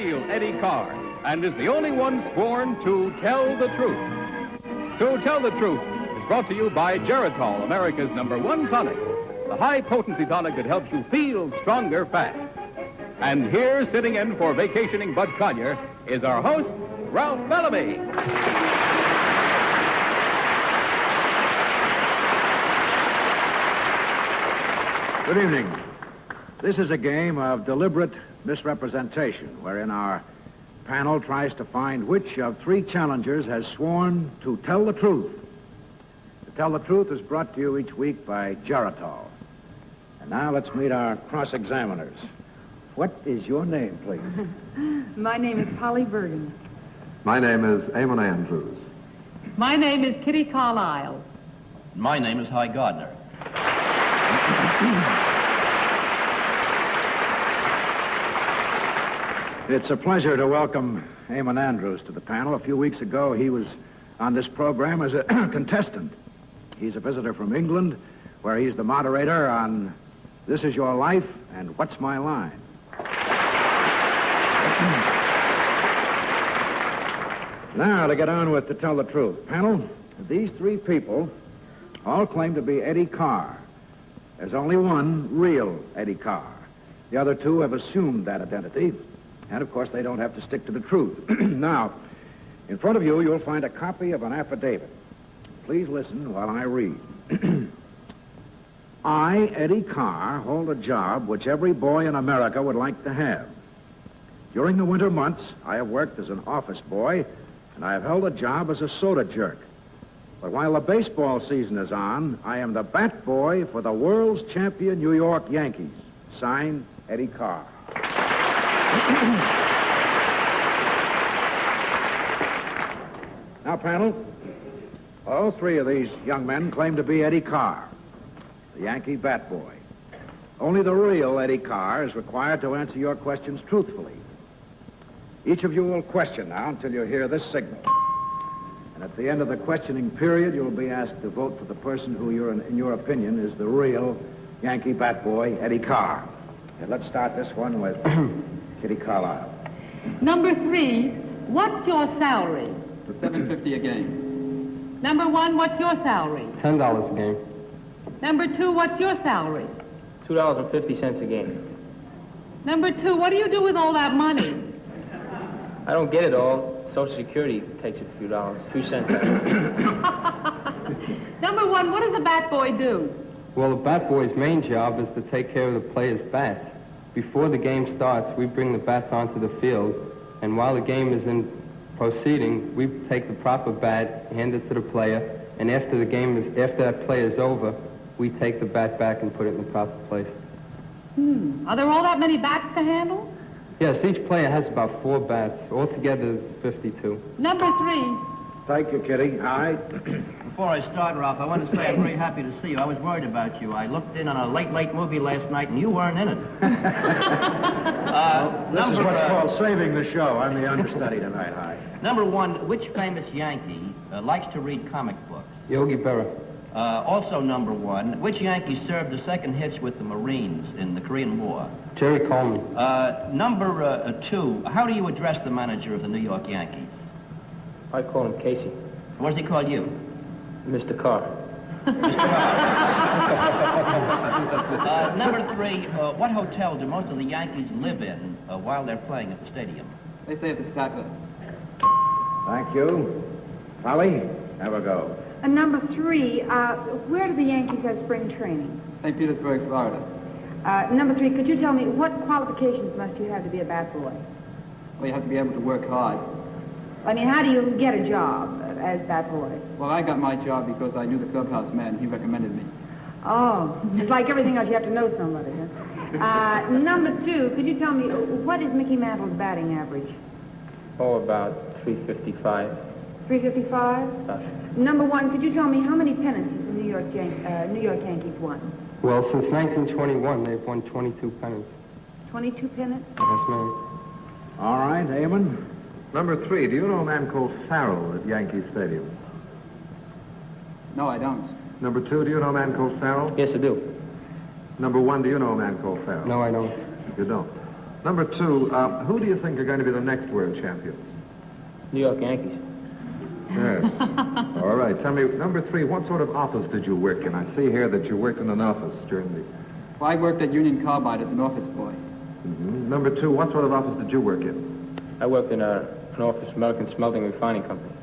real Eddie Carr and is the only one sworn to tell the truth. To Tell the Truth is brought to you by Geritol, America's #1 tonic, the high-potency tonic that helps you feel stronger fast. And here, sitting in for vacationing Bud Collyer, is our host, Ralph Bellamy. Good evening. This is a game of deliberate misrepresentation, wherein our panel tries to find which of three challengers has sworn to tell the truth. To Tell the Truth is brought to you each week by Geritol. And now let's meet our cross-examiners. What is your name, please? My name is Polly Bergen. My name is Eamon Andrews. My name is Kitty Carlisle. My name is Hy Gardner. It's a pleasure to welcome Eamon Andrews to the panel. A few weeks ago, he was on this program as a contestant. He's a visitor from England, where he's the moderator on This Is Your Life and What's My Line. Now, to get on with To Tell the Truth. Panel, these three people all claim to be Eddie Carr. There's only one real Eddie Carr. The other two have assumed that identity, and of course they don't have to stick to the truth. Now, in front of you, you'll find a copy of an affidavit. Please listen while I read. I, Eddie Carr, hold a job which every boy in America would like to have. During the winter months, I have worked as an office boy, and I have held a job as a soda jerk. But while the baseball season is on, I am the bat boy for the world's champion New York Yankees. Signed, Eddie Carr. Now, panel, all three of these young men claim to be Eddie Carr, the Yankee bat boy. Only the real Eddie Carr is required to answer your questions truthfully. Each of you will question now until you hear this signal. And at the end of the questioning period, you'll be asked to vote for the person who, in your opinion, is the real Yankee bat boy, Eddie Carr. And let's start this one with Kitty Carlisle. Number 3, what's your salary? $7.50 a game. Number 1, what's your salary? $10 a game. Number 2, what's your salary? $2.50 a game. Number 2, what do you do with all that money? I don't get it all. Social Security takes a few dollars, 2 cents. Number 1, what does a bat boy do? Well, the bat boy's main job is to take care of the players' bats. Before the game starts, we bring the bats onto the field, and while the game is in proceeding, we take the proper bat, hand it to the player, and after that play is over, we take the bat back and put it in the proper place. Are there all that many bats to handle? Yes, each player has about 4 bats. Altogether, 52. Number 3. Thank you, Kitty. Aye. Before I start, Ralph, I want to say I'm very happy to see you. I was worried about you. I looked in on a late movie last night, and you weren't in it. This is what's called saving the show. I'm the understudy tonight. Aye. Number 1, which famous Yankee likes to read comic books? Yogi Berra. Also, number 1, which Yankee served the second hitch with the Marines in the Korean War? Jerry Coleman. Number 2, how do you address the manager of the New York Yankees? I call him Casey. What does he call you? Mr. Carr. Mr. Carr. Number 3, what hotel do most of the Yankees live in while they're playing at the stadium? They say at the Statler. Thank you. Polly, have a go. And number 3, where do the Yankees have spring training? St. Petersburg, Florida. Number 3, could you tell me what qualifications must you have to be a bat boy? Well, you have to be able to work hard. I mean, how do you get a job as bat boy? Well, I got my job because I knew the clubhouse man. He recommended me. Oh, it's like everything else, you have to know somebody, huh? Number 2, could you tell me, what is Mickey Mantle's batting average? Oh, about 355. 355? Number 1, could you tell me how many pennants has the New York Yankees won? Well, since 1921, they've won 22 pennants. 22 pennants? Yes, ma'am. All right, Eamon. Number 3, do you know a man called Farrell at Yankee Stadium? No, I don't. Number 2, do you know a man called Farrell? Yes, I do. Number 1, do you know a man called Farrell? No, I don't. You don't. Number 2, who do you think are going to be the next world champions? New York Yankees. Yes. All right. Tell me, number 3, what sort of office did you work in? I see here that you worked in an office during the... Well, I worked at Union Carbide as an office boy. Mm-hmm. Number 2, what sort of office did you work in? I worked in an office, American Smelting and Refining Company.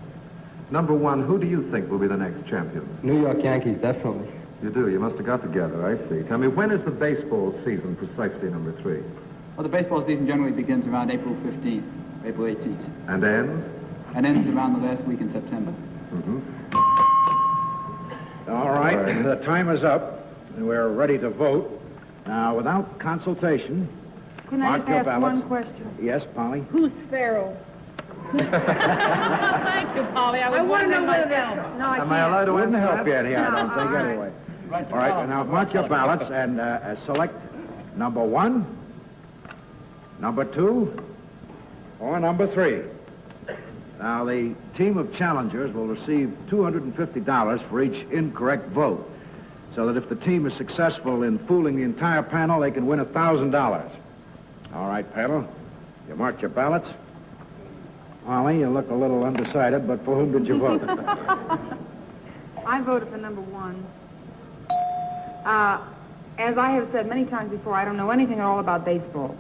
Number 1, who do you think will be the next champion? New York Yankees, definitely. You do. You must have got together. I see. Tell me, when is the baseball season precisely, number 3? Well, the baseball season generally begins around April 15th, April 18th, And ends? and ends around the last week in September. Mm-hmm. All right, the time is up, and we're ready to vote. Now, without consultation... Can I mark just your ask ballots. one question? Yes, Polly? Who's Farrell? Thank you, Polly. I was want to know wondering whether myself. that's... No, I can't. Am I allowed to wouldn't help that? yet here, I No, don't think, all right. anyway. All right, now mark your ballots and select number 1, number 2, or number 3. Now, the team of challengers will receive $250 for each incorrect vote, so that if the team is successful in fooling the entire panel, they can win $1,000. All right, panel, you marked your ballots. Ollie, you look a little undecided, but for whom did you vote? I voted for number 1. As I have said many times before, I don't know anything at all about baseball.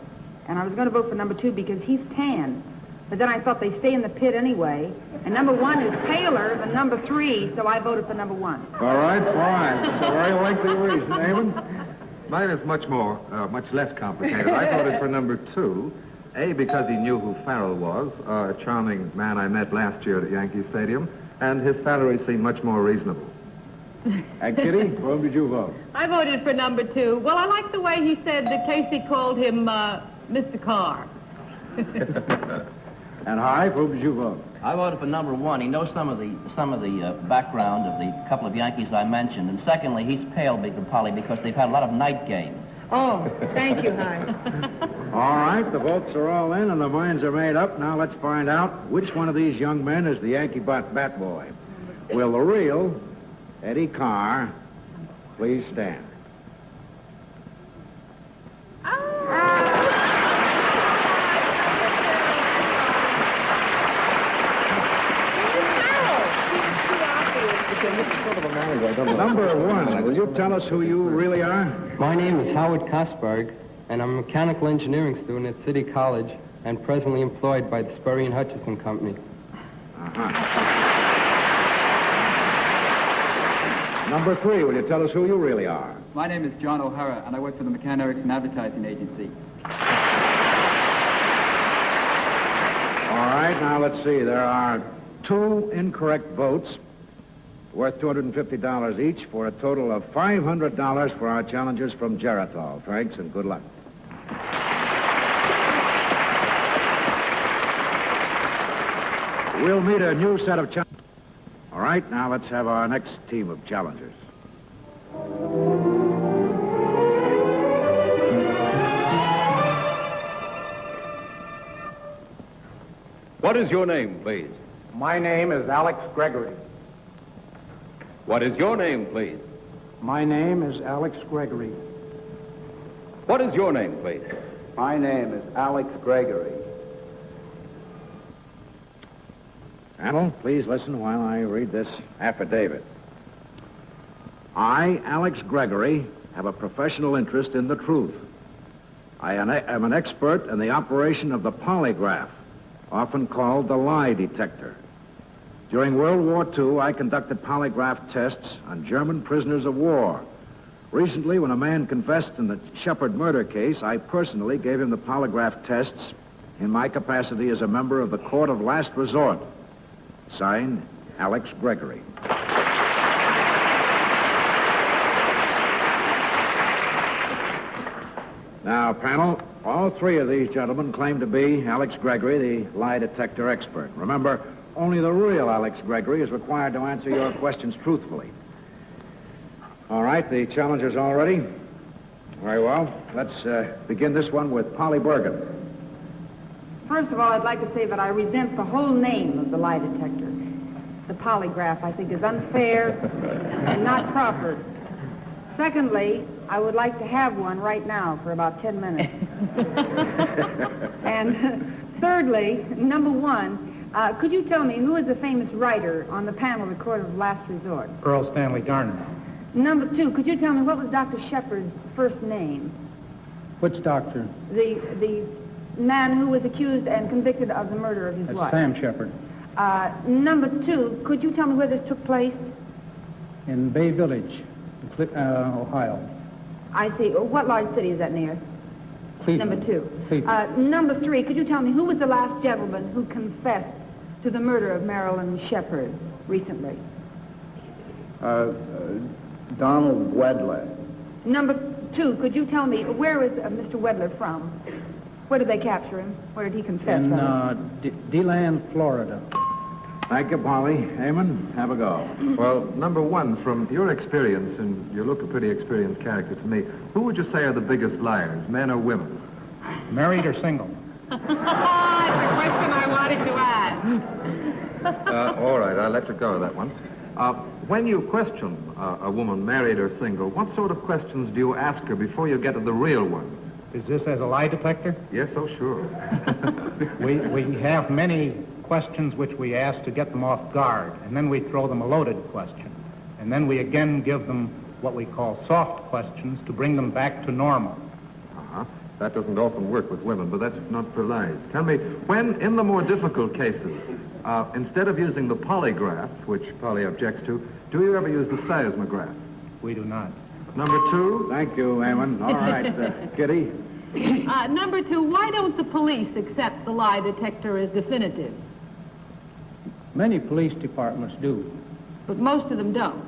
And I was going to vote for number 2 because he's tan. But then I thought they stay in the pit anyway. And number 1 is paler than number 3, so I voted for number 1. All right, fine. It's a very lengthy reason, Eamon. Mine is much less complicated. I voted for number 2, A, because he knew who Farrell was, a charming man I met last year at Yankee Stadium, and his salary seemed much more reasonable. And Kitty, for whom did you vote? I voted for number 2. Well, I like the way he said that Casey called him Mr. Carr. And Hi, for whom did you vote? I voted for number 1. He knows some of the background of the couple of Yankees I mentioned. And secondly, he's pale, Polly, because they've had a lot of night games. Oh, thank you, Hi. All right, the votes are all in and the minds are made up. Now let's find out which one of these young men is the Yankee bat boy. Will the real Eddie Carr please stand? Number 1, will you tell us who you really are? My name is Howard Kosberg, and I'm a mechanical engineering student at City College and presently employed by the Spurrier and Hutchison Company. Number 3, will you tell us who you really are? My name is John O'Hara, and I work for the McCann Erickson Advertising Agency. All right, now let's see. There are 2 incorrect votes worth $250 each for a total of $500 for our challengers from Geritol. Thanks and good luck. We'll meet a new set of challengers. All right, now let's have our next team of challengers. What is your name, please? My name is Alex Gregory. What is your name, please? My name is Alex Gregory. What is your name, please? My name is Alex Gregory. Panel, please listen while I read this affidavit. I, Alex Gregory, have a professional interest in the truth. I am an expert in the operation of the polygraph, often called the lie detector. During World War II, I conducted polygraph tests on German prisoners of war. Recently, when a man confessed in the Shepard murder case, I personally gave him the polygraph tests in my capacity as a member of the Court of Last Resort. Signed, Alex Gregory. Now, panel, all 3 of these gentlemen claim to be Alex Gregory, the lie detector expert. Remember, only the real Alex Gregory is required to answer your questions truthfully. All right, the challengers all ready? Very well. Let's begin this one with Polly Bergen. First of all, I'd like to say that I resent the whole name of the lie detector. The polygraph, I think, is unfair and not proper. Secondly, I would like to have one right now for about 10 minutes. And thirdly, number one, could you tell me who is the famous writer on the panel of the Court of Last Resort? Earl Stanley Garner. Number two, could you tell me what was Dr. Shepard's first name? Which doctor? The man who was accused and convicted of the murder of his That's wife. Sam Shepard. Number two, could you tell me where this took place? In Bay Village, Ohio. I see. What large city is that near? Cleveland. Number two. Cleveland. Number three, could you tell me who was the last gentleman who confessed to the murder of Marilyn Shepard recently? Donald Wedler. Number two, could you tell me where is Mr. Wedler from? Where did they capture him? Where did he confess In from? DeLand, Florida. Thank you, Polly. Eamon, have a go. Well, number one, from your experience, and you look a pretty experienced character to me, who would you say are the biggest liars, men or women? Married or single? That's the question I wanted to ask. All right, I'll let you go with that one. When you question a woman, married or single, what sort of questions do you ask her before you get to the real ones? Is this as a lie detector? Yes, oh, sure. We have many questions which we ask to get them off guard, and then we throw them a loaded question. And then we again give them what we call soft questions to bring them back to normal. Uh-huh. That doesn't often work with women, but that's not for lies. Tell me, when in the more difficult cases, instead of using the polygraph, which Polly objects to, do you ever use the seismograph? We do not. Number two? Thank you, Eamon. All right, Kitty. Number two, why don't the police accept the lie detector as definitive? Many police departments do. But most of them don't.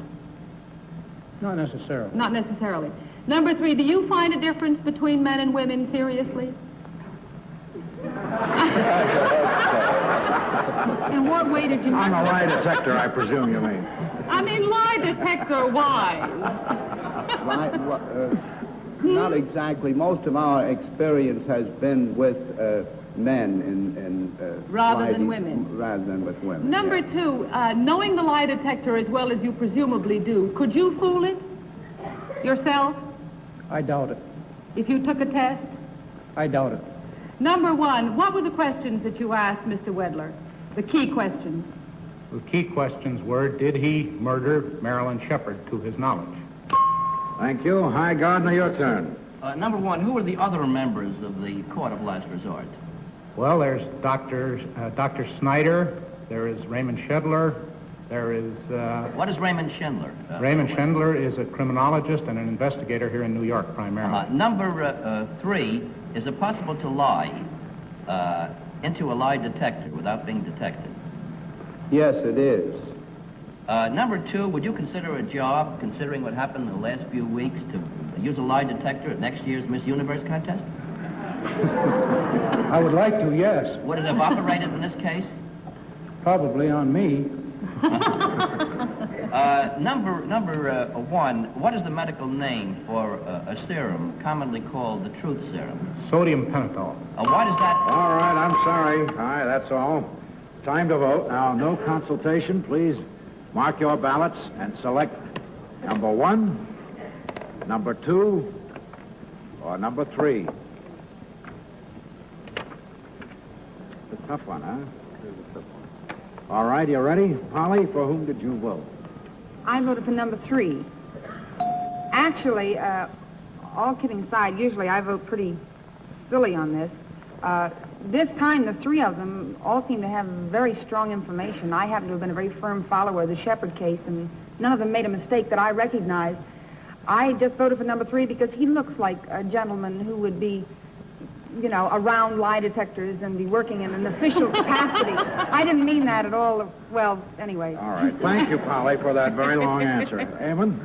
Not necessarily. Not necessarily. Number three, do you find a difference between men and women, seriously? In what way did you... On the lie detector, I presume you mean. I mean, lie detector, why? Not exactly. Most of our experience has been with men rather than women. Rather than with women. Number two, knowing the lie detector as well as you presumably do, could you fool it yourself I doubt it. if you took a test? I doubt it. Number one, what were the questions that you asked Mr. Wedler? The key questions. The key questions were, did he murder Marilyn Shepard to his knowledge? Thank you. Hi, Gardner, your turn. Number one, who are the other members of the Court of Last Resort? Well, there's Dr. Snyder, there is Raymond Schindler, there is... What is Raymond Schindler? Raymond Schindler is a criminologist and an investigator here in New York, primarily. Number three, is it possible to lie into a lie detector without being detected? Yes, it is. Number two, would you consider a job, considering what happened in the last few weeks, to use a lie detector at next year's Miss Universe contest? I would like to, yes. Would it have operated in this case? Probably on me. Number one, what is the medical name for a serum commonly called the truth serum? Sodium pentothal. Why does that... All right, I'm sorry. All right, that's all. Time to vote. Now, no consultation. Please mark your ballots and select number one, number two, or number three. It's a tough one, huh? All right, you ready? Polly, for whom did you vote? I voted for number three. Actually, all kidding aside, usually I vote pretty silly on this. This time, the three of them all seem to have very strong information. I happen to have been a very firm follower of the Shepard case, and none of them made a mistake that I recognized. I just voted for number three because he looks like a gentleman who would be, you know, around lie detectors and be working in an official capacity. I didn't mean that at all. Well, anyway. All right. Thank you, Polly, for that very long answer. Eamon,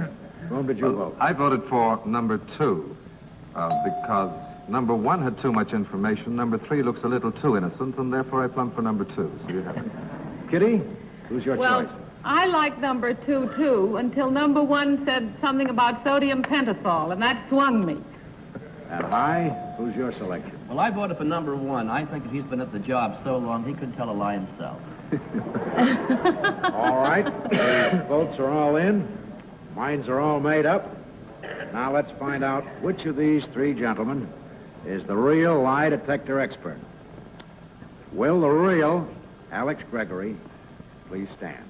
whom did you vote? I voted for number two because number one had too much information. Number three looks a little too innocent, and therefore I plumped for number two. So you have it. Kitty, who's your choice? I like number two, too, until number one said something about sodium pentothal, and that swung me. And I, who's your selection? Well, I voted for number one. I think if he's been at the job so long, he could tell a lie himself. All right. The votes are all in. Minds are all made up. Now let's find out which of these three gentlemen is the real lie detector expert. Will the real Alex Gregory please stand?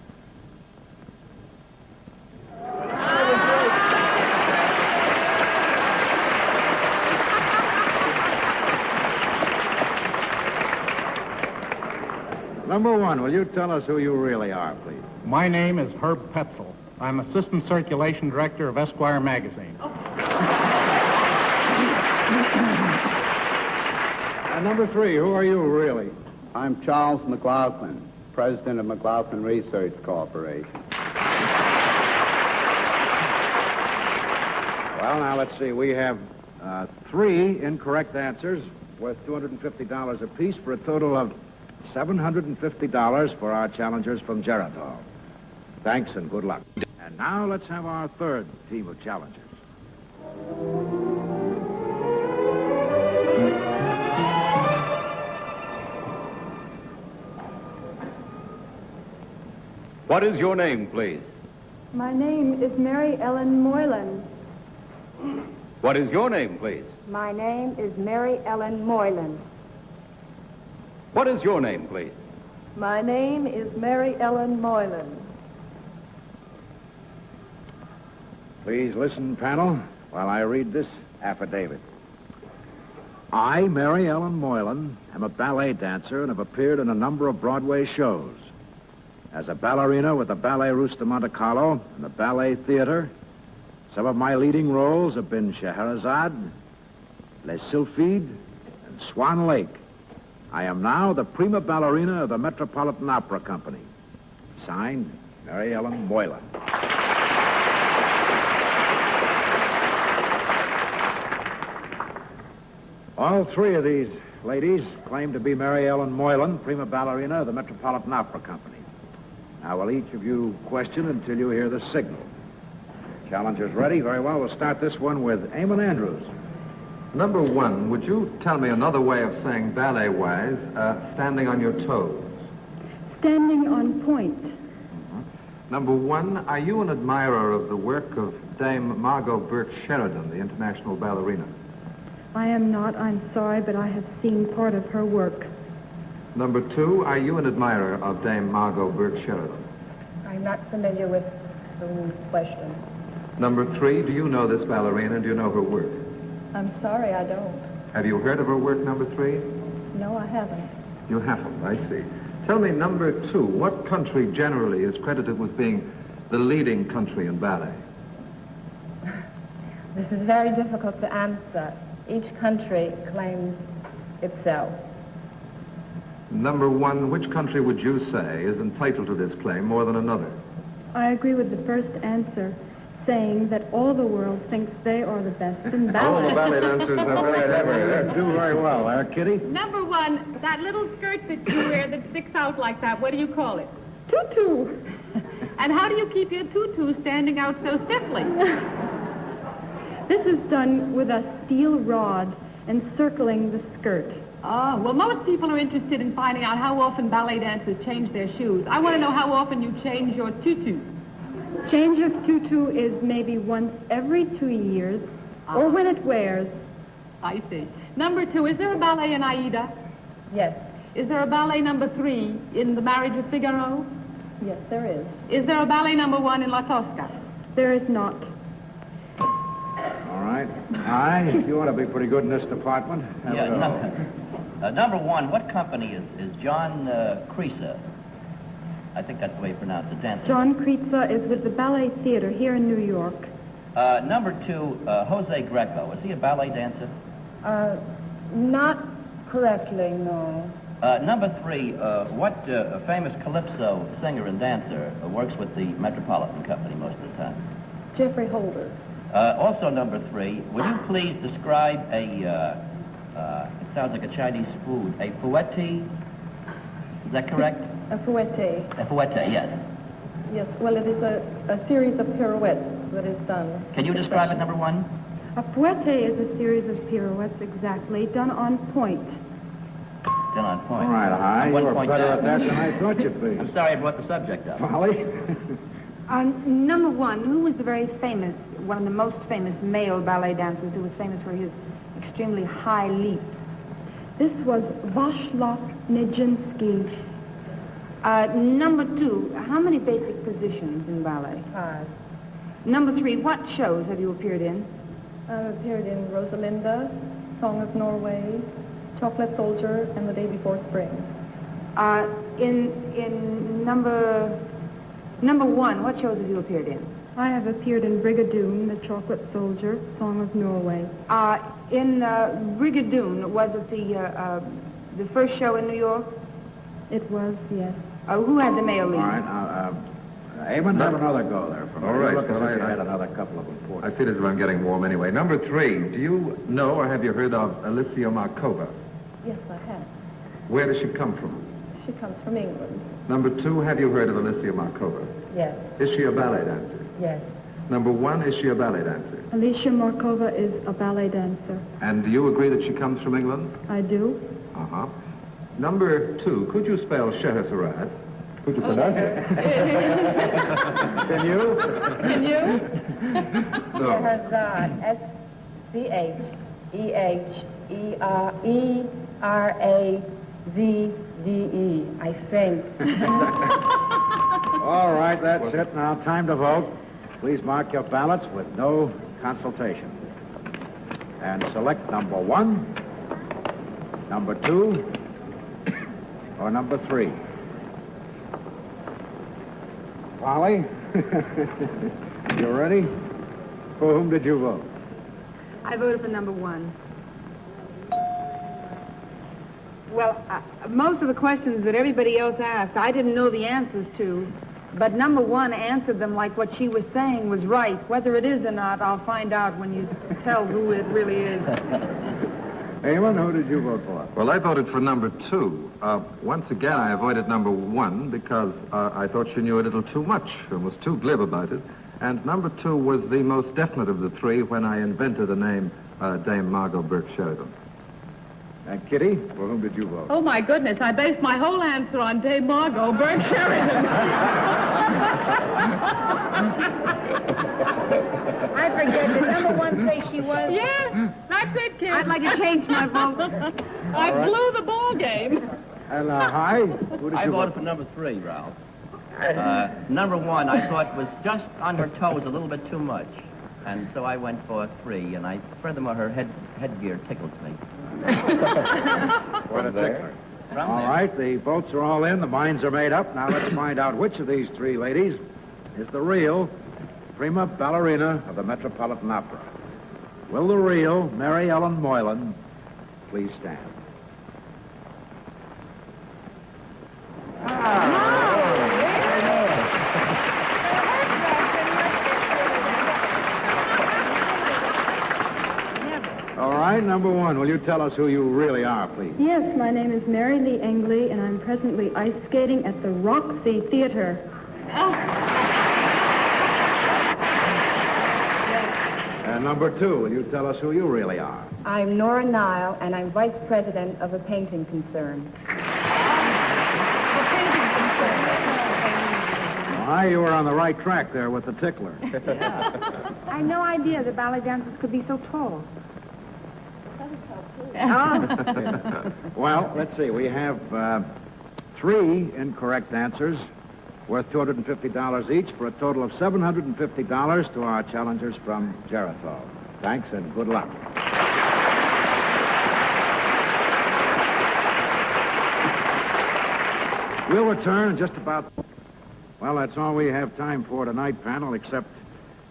Number one, will you tell us who you really are, please? My name is Herb Petzel. I'm Assistant Circulation Director of Esquire magazine. And number three, who are you really? I'm Charles McLaughlin, President of McLaughlin Research Corporation. Well, now let's see. We have three incorrect answers worth $250 apiece for a total of $750 for our challengers from Geritol. Thanks and good luck. And now let's have our third team of challengers. What is your name, please? My name is Mary Ellen Moylan. What is your name, please? My name is Mary Ellen Moylan. What is your name, please? My name is Mary Ellen Moylan. Please listen, panel, while I read this affidavit. I, Mary Ellen Moylan, am a ballet dancer and have appeared in a number of Broadway shows. As a ballerina with the Ballet Russe de Monte Carlo and the Ballet Theater, some of my leading roles have been Scheherazade, Les Sylphides, and Swan Lake. I am now the prima ballerina of the Metropolitan Opera Company. Signed, Mary Ellen Moylan. All three of these ladies claim to be Mary Ellen Moylan, prima ballerina of the Metropolitan Opera Company. Now, will each of you question until you hear the signal? Challengers ready? Very well. We'll start this one with Eamon Andrews. Number one, would you tell me another way of saying ballet-wise, standing on your toes? Standing on point. Number one, are you an admirer of the work of Dame Margot Burke Sheridan, the international ballerina? I am not, I'm sorry, but I have seen part of her work. Number two, are you an admirer of Dame Margot Burke Sheridan? I'm not familiar with the question. Number three, do you know this ballerina and do you know her work? I'm sorry, I don't. Have you heard of her work, number three? No, I haven't. You haven't, I see. Tell me, number two, what country generally is credited with being the leading country in ballet? This is very difficult to answer. Each country claims itself. Number one, which country would you say is entitled to this claim more than another? I agree with the first answer, saying that all the world thinks they are the best in ballet. All the ballet dancers are very clever. They do very well, Kitty? Number one, that little skirt that you wear that sticks out like that, what do you call it? Tutu. And how do you keep your tutu standing out so stiffly? This is done with a steel rod encircling the skirt. Oh, well, most people are interested in finding out how often ballet dancers change their shoes. I want to know how often you change your tutu. Change of tutu is maybe once every 2 years, or when it wears. I see. Number two, is there a ballet in Aida? Yes. Is there a ballet number three in The Marriage of Figaro? Yes, there is. Is there a ballet number one in La Tosca? There is not. All right. Aye, you want to be pretty good in this department. Number one, what company is John Creesa? I think that's the way you pronounce it, dancer. John Creesa is with the Ballet Theater here in New York. Number two, Jose Greco. Is he a ballet dancer? Not correctly, no. Number three, what famous calypso singer and dancer works with the Metropolitan Company most of the time? Jeffrey Holder. Also, number three, would you please describe a, it sounds like a Chinese food, a fouetti? Is that correct? A fouette. A fouette, yes. Yes, well, it is a series of pirouettes that is done. Can you describe it, number one? A fouette is a series of pirouettes, exactly, done on point. Done on point. All right, Aye, you were better at that than I thought you'd be. I'm sorry I brought the subject up. Polly? Number one, who was the very famous one of the most famous male ballet dancers who was famous for his extremely high leaps. This was Waszlaw Nijinsky. Number 2, how many basic positions in ballet? 5. Number 3, what shows have you appeared in? I've appeared in Rosalinda, Song of Norway, Chocolate Soldier, and The Day Before Spring. In number 1, what shows have you appeared in? I have appeared in Brigadoon, The Chocolate Soldier, Song of Norway. In Brigadoon, was it the first show in New York? It was, yes. Who had the male lead? All right, now, Eamon, have another go there. All right. Look as Well, if you I- had another couple of important. I feel as if I'm getting warm anyway. Number 3, do you know or have you heard of Alicia Markova? Yes, I have. Where does she come from? She comes from England. Number 2, have you heard of Alicia Markova? Yes. Is she a ballet dancer? Yes. Number 1, is she a ballet dancer? Alicia Markova is a ballet dancer. And do you agree that she comes from England? I do. Uh-huh. Number 2, could you spell Scheherazade? Could you pronounce it? Can you? Can you? No. Scheherazade. S-C-H-E-H-E-R-A-Z-D-E. I think. All right, that's it. Now, time to vote. Please mark your ballots with no consultation. And select number 1, number 2, or number 3. Polly, you ready? For whom did you vote? I voted for number 1. Well, most of the questions that everybody else asked, I didn't know the answers to, but number 1 answered them like what she was saying was right. Whether it is or not, I'll find out when you tell who it really is. Eamon, who did you vote for? Well, I voted for number 2. Once again, I avoided number 1 because I thought she knew a little too much and was too glib about it. And number 2 was the most definite of the 3 when I invented the name Dame Margot Burke Sheridan. And Kitty, for whom did you vote? Oh, my goodness. I based my whole answer on Dame Margot Burke Sheridan. I forget. Did number 1 say she was? Yes, that's it, kid. I'd like to change my vote. I blew the ball game. And Hi, who did I you voted vote for number 3, Ralph. Number 1, I thought was just on her toes a little bit too much. And so I went for 3, and furthermore, her headgear tickles me. What a tickler. All right, the votes are all in. The minds are made up. Now let's find out which of these 3 ladies is the real prima ballerina of the Metropolitan Opera. Will the real Mary Ellen Moylan please stand? All right, number 1, will you tell us who you really are, please? Yes, my name is Mary Lee Engley, and I'm presently ice skating at the Roxy Theater. And number 2, will you tell us who you really are? I'm Nora Nile, and I'm vice president of a painting concern. Why, you were on the right track there with the tickler. I had no idea that ballet dancers could be so tall. Well, let's see. We have 3 incorrect answers worth $250 each for a total of $750 to our challengers from Geritol. Thanks and good luck. We'll return in just about... Well, that's all we have time for tonight, panel, except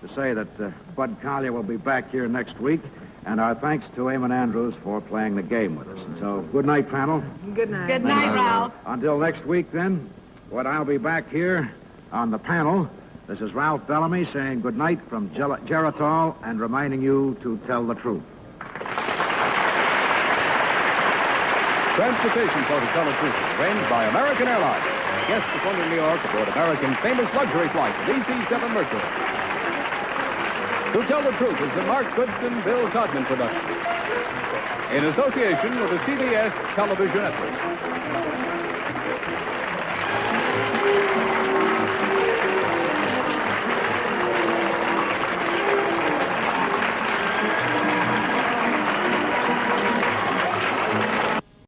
to say that Bud Collier will be back here next week. And our thanks to Eamon Andrews for playing the game with us. And so, good night, panel. Good night. Good night, Ralph. Until next week, then, when I'll be back here on the panel, this is Ralph Bellamy saying good night from Geritol and reminding you to tell the truth. Transportation for the Tell the Truth is arranged by American Airlines. Guests of London, New York aboard American's famous luxury flight, the DC-7 Mercury. To Tell the Truth is the Mark Goodson, Bill Todman production. In association with the CBS Television Network.